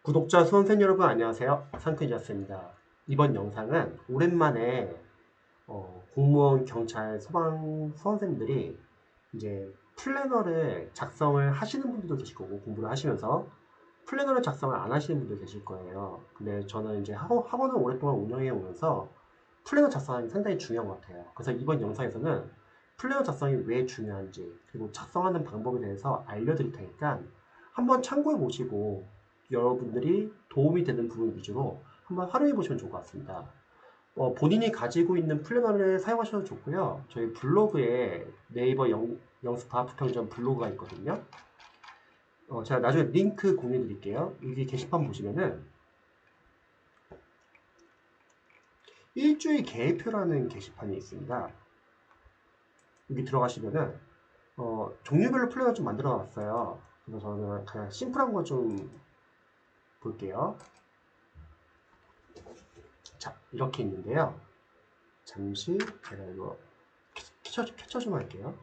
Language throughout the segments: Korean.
구독자 수험생 여러분 안녕하세요. 상크이었습니다. 이번 영상은 오랜만에 공무원, 경찰, 소방 수험생들이 이제 플래너를 작성을 하시는 분들도 계실 거고 공부를 하시면서 플래너를 작성을 안 하시는 분도 계실 거예요. 근데 저는 이제 학원을 오랫동안 운영해 오면서 플래너 작성이 상당히 중요한 것 같아요. 그래서 이번 영상에서는 플래너 작성이 왜 중요한지 그리고 작성하는 방법에 대해서 알려드릴 테니까 한번 참고해 보시고 여러분들이 도움이 되는 부분 위주로 한번 활용해 보시면 좋을 것 같습니다. 본인이 가지고 있는 플래너를 사용하셔도 좋고요. 저희 블로그에 네이버 영스타 부평점 블로그가 있거든요. 제가 나중에 링크 공유해 드릴게요. 여기 게시판 보시면은 일주일 계획표라는 게시판이 있습니다. 여기 들어가시면은 종류별로 플래너 좀 만들어 놨어요. 그래서 저는 그냥 심플한 거 좀 볼게요. 자, 이렇게 있는데요. 잠시 제가 이거 캡처 좀 할게요.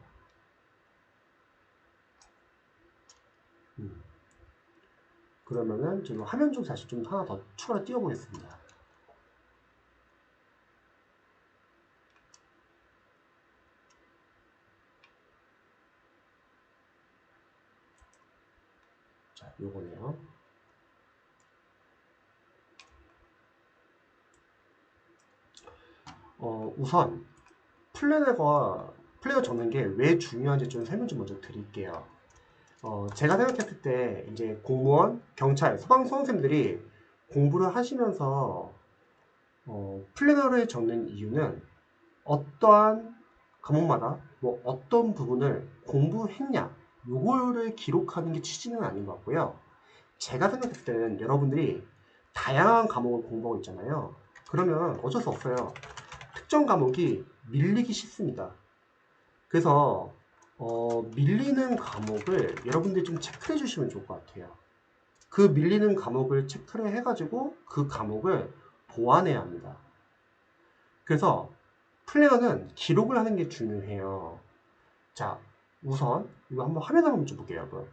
그러면은 지금 화면 좀 다시 좀 하나 더 추가로 띄워보겠습니다. 자, 요거네요. 우선 플래너 적는 게 왜 중요한지 좀 설명 좀 먼저 드릴게요. 제가 생각했을 때 이제 공무원, 경찰, 소방 수험생들이 공부를 하시면서 플래너를 적는 이유는 어떠한 과목마다 뭐 어떤 부분을 공부했냐 요거를 기록하는 게 취지는 아닌 것 같고요. 제가 생각했을 때는 여러분들이 다양한 과목을 공부하고 있잖아요. 그러면 어쩔 수 없어요. 특정 과목이 밀리기 쉽습니다. 그래서 밀리는 과목을 여러분들이 좀 체크해 주시면 좋을 것 같아요. 그 밀리는 과목을 체크를 해가지고 그 과목을 보완해야 합니다. 그래서 플래너는 기록을 하는 게 중요해요. 자, 우선 이거 한번 화면 한번 좀 볼게요, 여러분.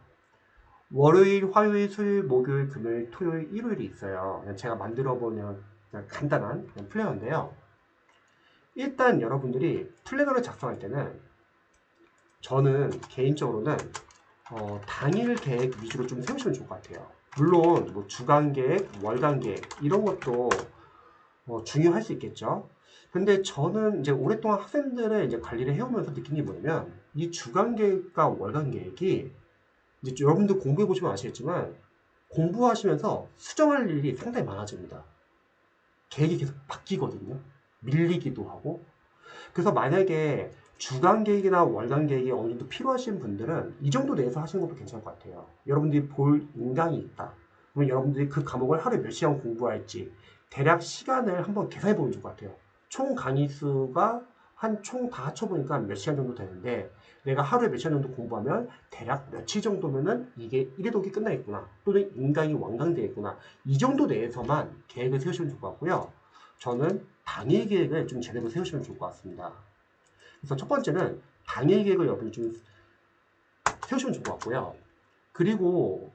월요일, 화요일, 수요일, 목요일, 금요일, 토요일, 일요일이 있어요. 제가 만들어 보는 간단한 플래너인데요. 일단 여러분들이 플래너를 작성할 때는 저는 개인적으로는 당일 계획 위주로 좀 세우시면 좋을 것 같아요. 물론 뭐 주간 계획, 월간 계획 이런 것도 중요할 수 있겠죠. 근데 저는 이제 오랫동안 학생들을 이제 관리를 해오면서 느낀 게 뭐냐면 이 주간 계획과 월간 계획이 이제 여러분들 공부해 보시면 아시겠지만 공부하시면서 수정할 일이 상당히 많아집니다. 계획이 계속 바뀌거든요. 밀리기도 하고. 그래서 만약에 주간 계획이나 월간 계획이 어느 정도 필요하신 분들은 이 정도 내에서 하시는 것도 괜찮을 것 같아요. 여러분들이 볼 인강이 있다. 그러면 여러분들이 그 과목을 하루에 몇 시간 공부할지 대략 시간을 한번 계산해 보면 좋을 것 같아요. 총 강의 수가 한 총 다 합쳐보니까 몇 시간 정도 되는데 내가 하루에 몇 시간 정도 공부하면 대략 며칠 정도면은 이게 1회 독이 끝나겠구나. 또는 인강이 완강되겠구나. 이 정도 내에서만 계획을 세우시면 좋을 것 같고요. 저는 당일 계획을 좀 제대로 세우시면 좋을 것 같습니다. 그래서 첫 번째는 당일 계획을 여러분이 좀 세우시면 좋을 것 같고요. 그리고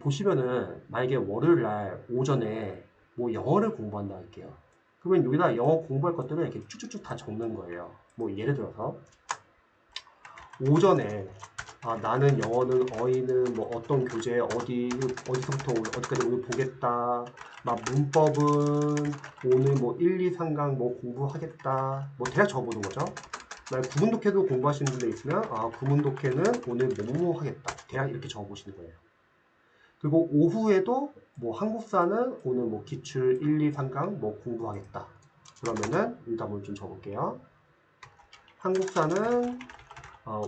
보시면은 만약에 월요일 날 오전에 뭐 영어를 공부한다 할게요. 그러면 여기다 영어 공부할 것들을 이렇게 쭉쭉쭉 다 적는 거예요. 뭐 예를 들어서 오전에 나는 영어는 어휘는 뭐 어떤 교재 어디서부터 어디까지 오늘 보겠다. 막 문법은 오늘 뭐 1, 2, 3강 뭐 공부하겠다. 뭐 대략 적어보는 거죠. 구문독해도 공부하시는 분들 있으면 구문독해는 오늘 뭐뭐 하겠다. 대략 이렇게 적어보시는 거예요. 그리고 오후에도 뭐 한국사는 오늘 뭐 기출 1, 2, 3강 뭐 공부하겠다. 그러면은 일단 한번 좀 적을게요. 한국사는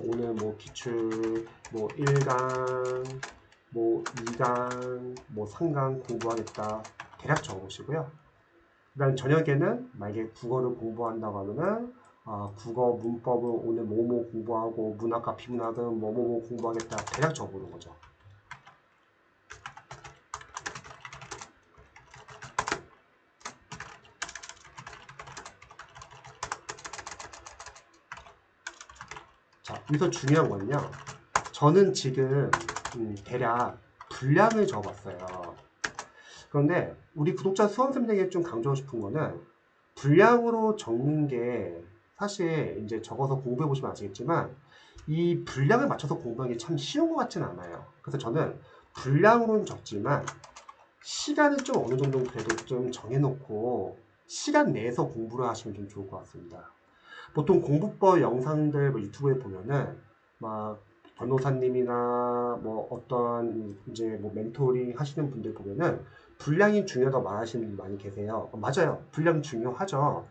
오늘 뭐 기출 뭐 1강 뭐 2강 뭐 3강 공부하겠다. 대략 적어보시고요. 그 다음 저녁에는 만약에 국어를 공부한다고 하면은 국어 문법은 오늘 뭐뭐 공부하고 문학과 비문학은 뭐뭐뭐 공부하겠다. 대략 적어보는 거죠. 자, 여기서 중요한 거는요. 저는 지금 대략 분량을 적었어요. 그런데 우리 구독자 수험생들에게 좀 강조하고 싶은 거는 분량으로 적는 게 사실 이제 적어서 공부해 보시면 아시겠지만 이 분량을 맞춰서 공부하는 게 참 쉬운 것 같지는 않아요. 그래서 저는 분량으로는 적지만 시간을 좀 어느 정도 그래도 좀 정해놓고 시간 내에서 공부를 하시면 좀 좋을 것 같습니다. 보통 공부법 영상들 뭐 유튜브에 보면은 막 변호사님이나 뭐 어떤 이제 뭐 멘토링 하시는 분들 보면은 분량이 중요하다고 말하시는 분들 많이 계세요. 맞아요. 분량 중요하죠.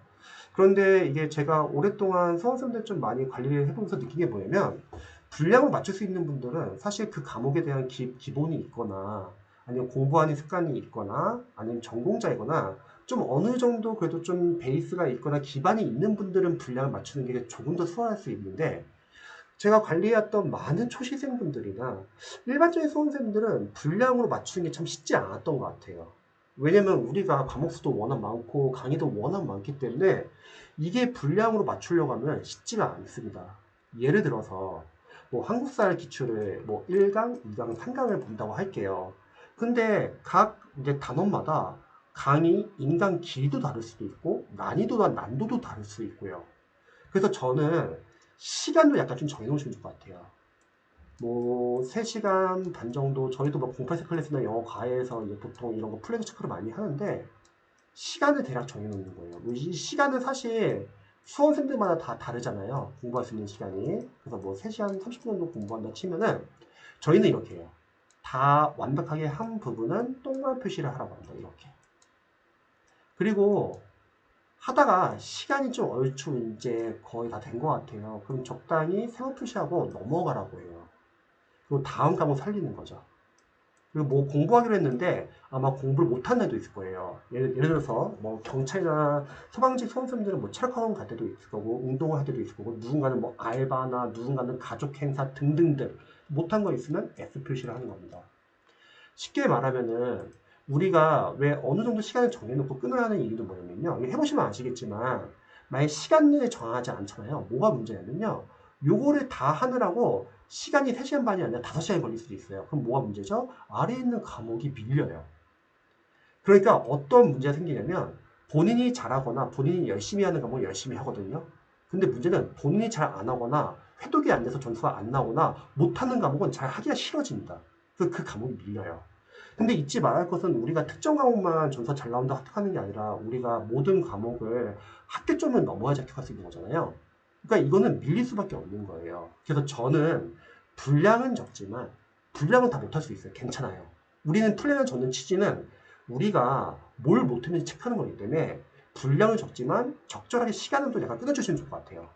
그런데 이게 제가 오랫동안 수험생들 좀 많이 관리를 해보면서 느낀 게 뭐냐면 분량을 맞출 수 있는 분들은 사실 그 과목에 대한 기본이 있거나 아니면 공부하는 습관이 있거나 아니면 전공자이거나 좀 어느 정도 그래도 좀 베이스가 있거나 기반이 있는 분들은 분량을 맞추는 게 조금 더 수월할 수 있는데 제가 관리해왔던 많은 초시생분들이나 일반적인 수험생들은 분량으로 맞추는 게 참 쉽지 않았던 것 같아요. 왜냐면 우리가 과목 수도 워낙 많고 강의도 워낙 많기 때문에 이게 분량으로 맞추려고 하면 쉽지가 않습니다. 예를 들어서 뭐 한국사를 기출을 뭐 1강, 2강, 3강을 본다고 할게요. 근데 각 이제 단원마다 강의, 인강 길이도 다를 수도 있고 난이도나 난도도 다를 수 있고요. 그래서 저는 시간도 약간 좀 정해놓으시면 좋을 것 같아요. 뭐 3시간 반 정도 저희도 뭐 08세 클래스나 영어 과외에서 이제 보통 이런 거 플래그 체크를 많이 하는데 시간을 대략 정해놓는 거예요. 이 시간은 사실 수험생들마다 다 다르잖아요. 공부할 수 있는 시간이. 그래서 뭐 3시간 30분 정도 공부한다 치면은 저희는 이렇게 해요. 다 완벽하게 한 부분은 동그란 표시를 하라고 합니다. 이렇게. 그리고 하다가 시간이 좀 얼추 이제 거의 다 된 것 같아요. 그럼 적당히 세모 표시하고 넘어가라고 해요. 그리고 다음 과목 살리는 거죠. 그리고 뭐 공부하기로 했는데 아마 공부를 못한 애도 있을 거예요. 예를 들어서 뭐 경찰이나 소방직 수험생들은 뭐 체력학원 갈 때도 있을 거고 운동을 할 때도 있을 거고 누군가는 뭐 알바나 누군가는 가족 행사 등등등 못한 거 있으면 S 표시를 하는 겁니다. 쉽게 말하면은 우리가 왜 어느 정도 시간을 정해놓고 끊어야 하는 이유도 뭐냐면요. 이거 해보시면 아시겠지만 만약 시간 내에 정하지 않잖아요. 뭐가 문제냐면요. 요거를 다 하느라고 시간이 3시간 반이 아니라 5시간이 걸릴 수도 있어요. 그럼 뭐가 문제죠? 아래에 있는 과목이 밀려요. 그러니까 어떤 문제가 생기냐면 본인이 잘하거나 본인이 열심히 하는 과목을 열심히 하거든요. 근데 문제는 본인이 잘 안 하거나 회독이 안 돼서 점수가 안 나오거나 못하는 과목은 잘 하기가 싫어집니다. 그래서 그 과목이 밀려요. 근데 잊지 말할 것은 우리가 특정 과목만 점수가 잘 나온다 합격하는 게 아니라 우리가 모든 과목을 합격점을 넘어야지 합격할 수 있는 거잖아요. 그러니까 이거는 밀릴 수밖에 없는 거예요. 그래서 저는 분량은 적지만 분량은 다 못할 수 있어요. 괜찮아요. 우리는 플랜을 적는 취지는 우리가 뭘 못했는지 체크하는 거기 때문에 분량은 적지만 적절하게 시간은 또 약간 끊어주시면 좋을 것 같아요.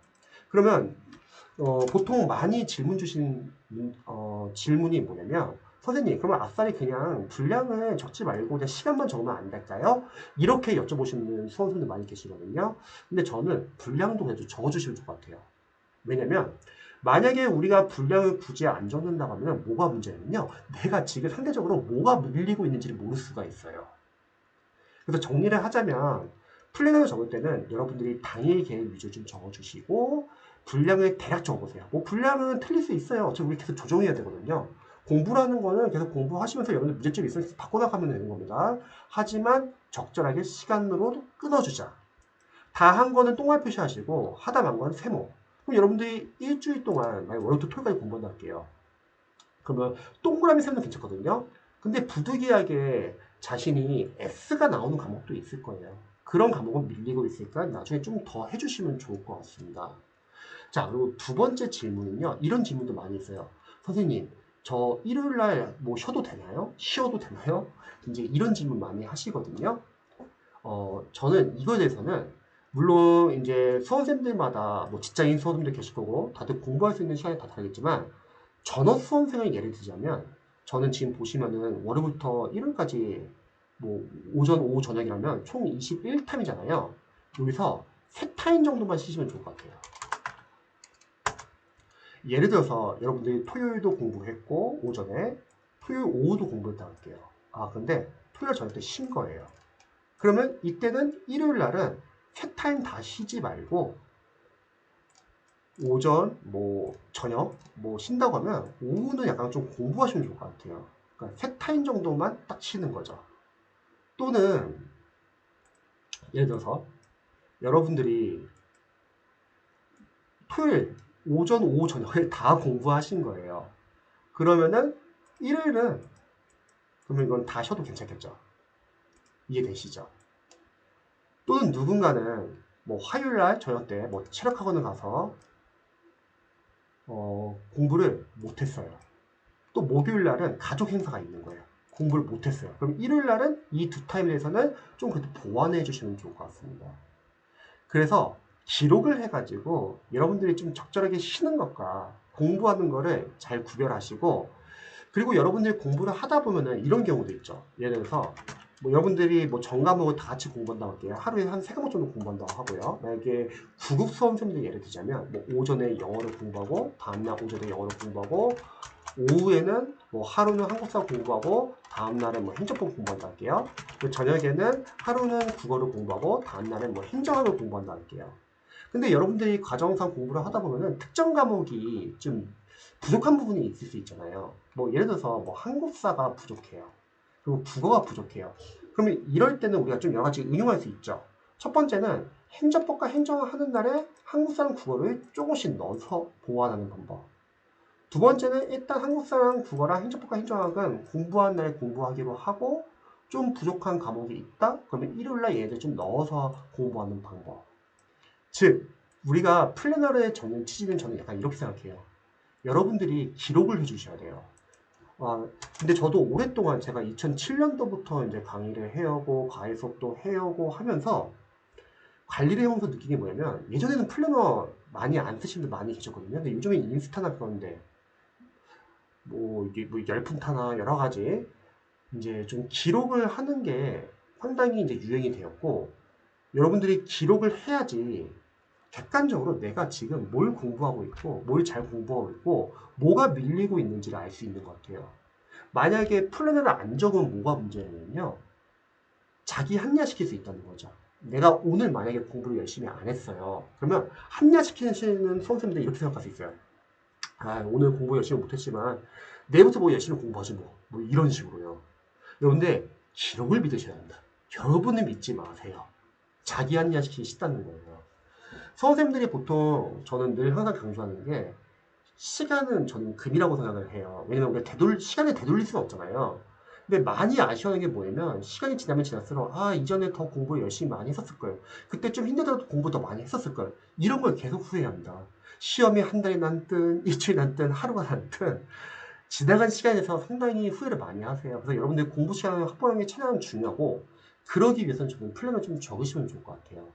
그러면 보통 많이 질문 주시는 질문이 뭐냐면 선생님 그러면 아싸리 그냥 분량을 적지 말고 그냥 시간만 적으면 안 될까요? 이렇게 여쭤보시는 수험생들 많이 계시거든요. 근데 저는 분량도 그래도 적어주시면 좋을 것 같아요. 왜냐면 만약에 우리가 분량을 굳이 안 적는다고 하면 뭐가 문제냐면요. 내가 지금 상대적으로 뭐가 밀리고 있는지를 모를 수가 있어요. 그래서 정리를 하자면 플랜을 적을 때는 여러분들이 당일 계획 위주로 좀 적어주시고 분량을 대략 적어보세요. 뭐 분량은 틀릴 수 있어요. 어차피 우리 계속 조정해야 되거든요. 공부라는 거는 계속 공부하시면서 여러분들 문제점이 있으면 바꿔나가면 되는 겁니다. 하지만 적절하게 시간으로 끊어주자. 다 한 거는 동그란 표시하시고 하다 만 거는 세모. 그럼 여러분들이 일주일 동안 만약 월요일부터 토요일까지 공부한다 할게요. 그러면 동그라미 세모는 괜찮거든요. 근데 부득이하게 자신이 S가 나오는 과목도 있을 거예요. 그런 과목은 밀리고 있으니까 나중에 좀 더 해주시면 좋을 것 같습니다. 자, 그리고 두 번째 질문은요. 이런 질문도 많이 있어요. 선생님, 저 일요일날 뭐 쉬어도 되나요? 쉬어도 되나요? 이제 이런 질문 많이 하시거든요. 저는 이거에 대해서는 물론 이제 수험생들마다 뭐 직장인 수험생들 계실 거고 다들 공부할 수 있는 시간이 다 다르겠지만 전업 수험생을 예를 들자면 저는 지금 보시면은 월요일부터 일요일까지 뭐 오전, 오후, 저녁이라면 총 21타임이잖아요. 여기서 3타임 정도만 쉬시면 좋을 것 같아요. 예를 들어서 여러분들이 토요일도 공부했고 오전에 토요일 오후도 공부했다 할게요. 아 근데 토요일 저녁 때 쉰 거예요. 그러면 이때는 일요일 날은 3타임 다 쉬지 말고 오전, 뭐 저녁, 뭐 쉰다고 하면 오후는 약간 좀 공부하시면 좋을 것 같아요. 그러니까 3타임 정도만 딱 쉬는 거죠. 또는 예를 들어서 여러분들이 토요일 오전, 오후, 저녁을 다 공부하신 거예요. 그러면은 일요일은 그러면 이건 다 쉬어도 괜찮겠죠. 이해되시죠? 또는 누군가는 뭐 화요일날 저녁 때 뭐 체력학원을 가서 공부를 못했어요. 또 목요일날은 가족 행사가 있는 거예요. 공부를 못했어요. 그럼 일요일날은 이 두 타임에서는 좀 그래도 보완해 주시면 좋을 것 같습니다. 그래서 기록을 해가지고 여러분들이 좀 적절하게 쉬는 것과 공부하는 거를 잘 구별하시고, 그리고 여러분들이 공부를 하다 보면은 이런 경우도 있죠. 예를 들어서 뭐 여러분들이 뭐 전과목을 다 같이 공부한다고 할게요. 하루에 한 3과목 정도 공부한다고 하고요. 만약에 구급 수험 생들 예를 들자면 뭐 오전에 영어를 공부하고 다음날 오전에 영어를 공부하고 오후에는 뭐 하루는 한국사 공부하고 다음날은 뭐 행정법 공부한다 할게요. 그리고 저녁에는 하루는 국어를 공부하고 다음날은 뭐 행정학을 공부한다 할게요. 근데 여러분들이 과정상 공부를 하다 보면은 특정 과목이 좀 부족한 부분이 있을 수 있잖아요. 뭐 예를 들어서 뭐 한국사가 부족해요. 그리고 국어가 부족해요. 그러면 이럴 때는 우리가 좀 여러 가지 응용할 수 있죠. 첫 번째는 행정법과 행정을 하는 날에 한국사랑 국어를 조금씩 넣어서 보완하는 방법. 두 번째는 일단 한국사랑 국어랑 행정법과 행정학은 공부한 날에 공부하기로 하고 좀 부족한 과목이 있다? 그러면 일요일날 얘들 좀 넣어서 공부하는 방법. 즉, 우리가 플래너를 적는 취지는 저는 약간 이렇게 생각해요. 여러분들이 기록을 해주셔야 돼요. 근데 저도 오랫동안 제가 2007년도부터 이제 강의를 해오고 과외 수업도 해오고 하면서 관리를 해오면서 느낀 게 뭐냐면 예전에는 플래너 많이 안 쓰시는 분들 많이 계셨거든요. 근데 요즘엔 인스타나 그런데 뭐 이게 뭐 열풍타나 여러 가지 이제 좀 기록을 하는 게 상당히 이제 유행이 되었고, 여러분들이 기록을 해야지 객관적으로 내가 지금 뭘 공부하고 있고 뭘 잘 공부하고 있고 뭐가 밀리고 있는지를 알 수 있는 것 같아요. 만약에 플래너를 안 적으면 뭐가 문제냐면요, 자기 합리화시킬 수 있다는 거죠. 내가 오늘 만약에 공부를 열심히 안 했어요. 그러면 합리화시키는 수험생들이 이렇게 생각할 수 있어요. 오늘 공부 열심히 못했지만 내일부터 뭐 열심히 공부하지 뭐 이런 식으로요. 그런데 기록을 믿으셔야 합니다. 여러분을 믿지 마세요. 자기 합리화시키기 쉽다는 거예요. 수험생들이 보통 저는 늘 항상 강조하는 게, 시간은 저는 금이라고 생각을 해요. 왜냐면 우리가 시간을 되돌릴 수는 없잖아요. 근데 많이 아쉬워하는 게 뭐냐면 시간이 지나면 지날수록 이전에 더 공부 열심히 많이 했었을 걸. 그때 좀 힘들더라도 공부 더 많이 했었을 걸. 이런 걸 계속 후회합니다. 시험이 한 달이 남든 일주일이 남든 하루가 남든 지나간 시간에서 상당히 후회를 많이 하세요. 그래서 여러분들 공부 시간을 확보하는 게 최대한 중요하고, 그러기 위해서는 저는 플래너 좀 적으시면 좋을 것 같아요.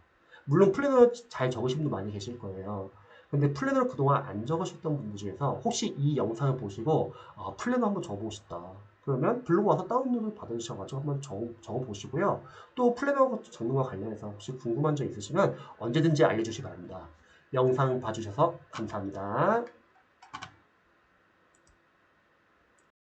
물론 플래너 잘 적으신 분도 많이 계실 거예요. 근데 플래너를 그동안 안 적으셨던 분들 중에서 혹시 이 영상을 보시고 플래너 한번 적어보고 싶다. 그러면 블로그 와서 다운로드 받으셔가지고 한번 적어보시고요. 또 플래너 적는 거 관련해서 혹시 궁금한 점 있으시면 언제든지 알려주시기 바랍니다. 영상 봐주셔서 감사합니다.